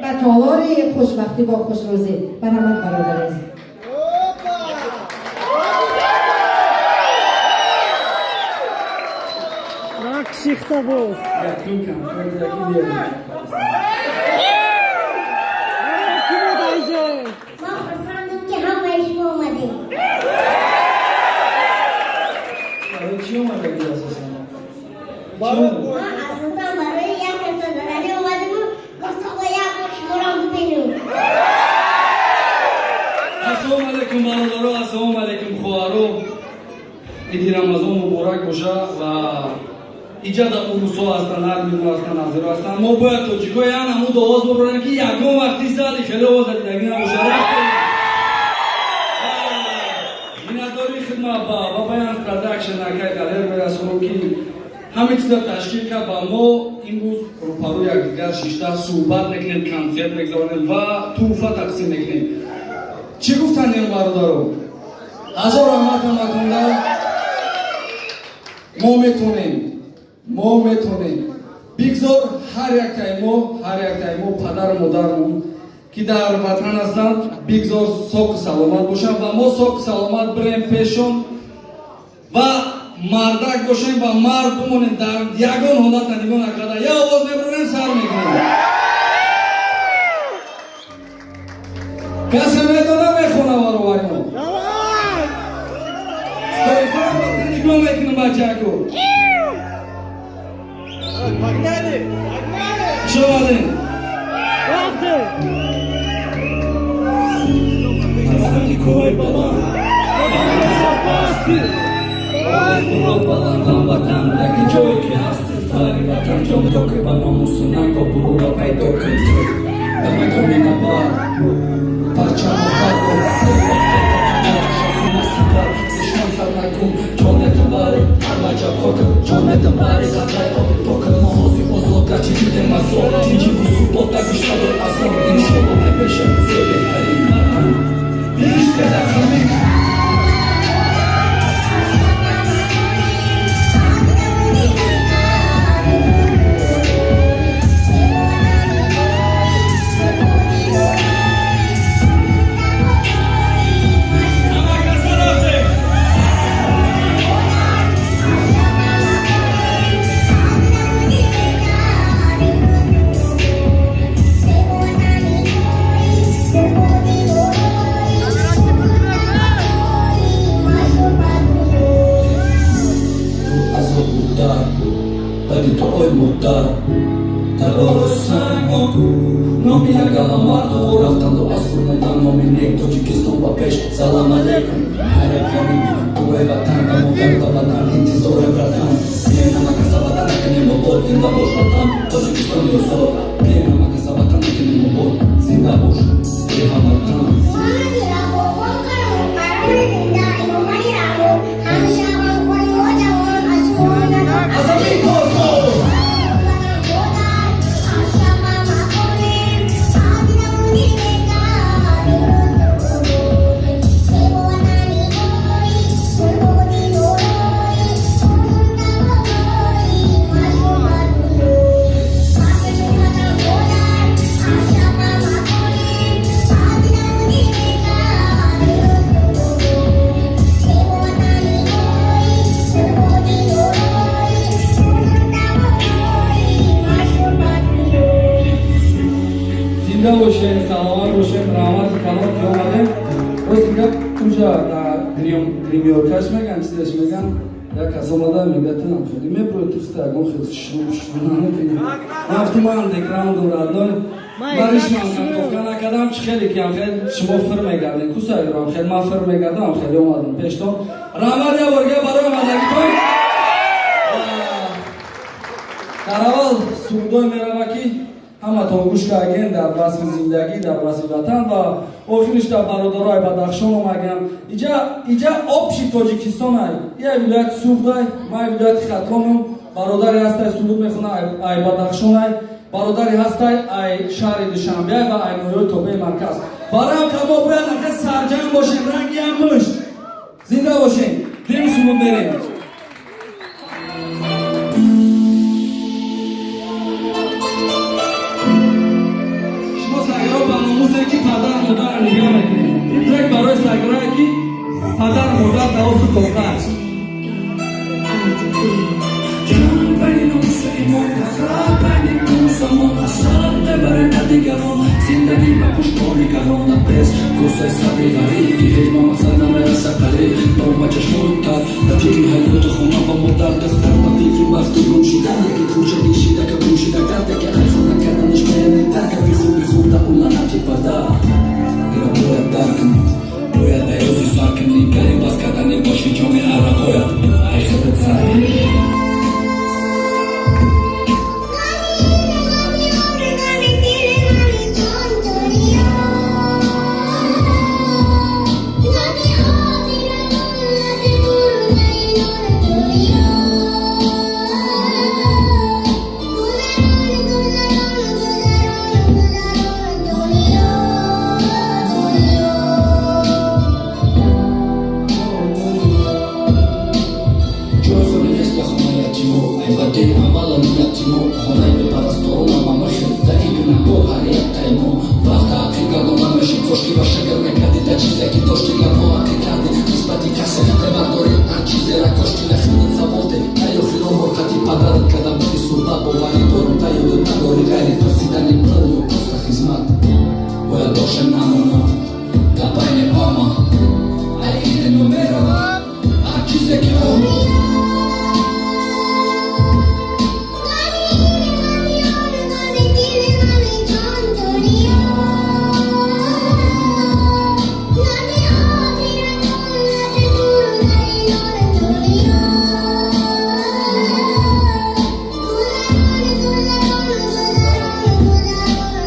و تالار خوشبختی با خوشروزی برامد برادر عزیز. شیخته بود ما خرسندم که همه شما اومدیم. چی اومده بود اساسا؟ ما اساسا برای یک کس زدنی اومدیم و گفتم با یک شمارم بپینیم. السلام علیکم برادرو، السلام علیکم خواهرو. ایدی رمضان مبارک باشه و اینجا در اروسا هستن، ارمینو هستن، نظیرو هستن. ما باید توجیکا یعنی همون دواز ببرن که یکم وقتی زدی خیلی آواز دیدگی نباشه. مینداری خدمت با بیان پروداکشن نکای کالر برسونم که همه چیز تشکیل کرد با ما امروز روپارو یکدیگر شیشته صحبت میکنیم، کنسرت میگذاریم و توفه تقسیم میکنیم. چی گفتن این برادرو؟ هزار رحمت همتون. ما میتونیم بگذار هر یک تایمو پدر و مادرمون که در وطن هستند بگذار ساک سلامت باشن و ما ساک سلامت بریم پیشون و مردک باشیم و مرد بمونیم در یگان حالت نگاه نکرده یا آواز نبرونیم سر میکنیم. کسی میدونه میخونه وارو استایفان وقتی نگاه میکنم بچه اکو شمالین وقتی کوی بابا بلند وطن لکه جایی که هستی تاری وطن جام تو که با ناموسو نگاه برو را پیدا کنی دمه کنی نبار پرچم و برگو شخصی نسیبار دشمن سر نکن جانت باری هر وجب خاکم جانت باری خطای آبی پاکم محاضی آزاد گچی دیده مزار تیجی و سوبات دگوشتا در ازار این شما نبشه زیبه ترین مردم بیش که در زمین Salam alaikum, hare karim, tuwe vatan, kamu verda vatan, intizore bratan. Pijena makasa vatan, nekenemo bod, zinda boš vatan, Tajikistan je usor. Pijena makasa vatan, nekenemo bod, zinda boš, priha vatan. سلامت باشین، رحمت کلام که اومدیم. روز دیگه اونجا گریمیورکش میگن، چیزش میگن یا کس اومده میگه تنم خیلی میبروی توست اگم خیلی شروع نکنیم رفتیم ما اندگراند و ردنای برش من توفکن نکردم چه خیلی که هم خیلی شما فر میگردین کسایی رو خیلی من فر میگردم خیلی اومدم پیشتون رحمت یا برگه برای مدگیتون در اول سودای میروه که همه تا گوش کردین در وصف زندگی در وصف وطن و آخرش در برادرای بدخشان اومدم اینجا آبشی تاجیکستان های یه ولایت سوردای ما ولایت خطرانم برادری هستای سرود میخونه ای بدخشان های برادری هستای ای شهر دوشنبه و ای نویای توبه مرکز برای هم که ما باید نخست سرجم باشیم رنگی هم مشت زنده باشیم بریم سرود بریم нигоҳ мекунем. Ин трек барои саграе ки падар модар даосу тоқа аст. زندگی با پشتوانی کارون پس کوسای سبی غریب که هیچ ما مقصد نمیرسه قریب با چشمون تر نتیجه حیات خونه با مدر دختر با فکری وقتی گم شدن یکی کوچه دیشیده که گم شده کرده که ایخونه کردنش میانیتر که بی خوب تا اولا نتی پدر اینا باید درکنی باید ایوزی سر کنی گری باز کردنی باشی جامعه عرق باید ای خودت سر وقت عقیقه گونه میشه کشکی و شگر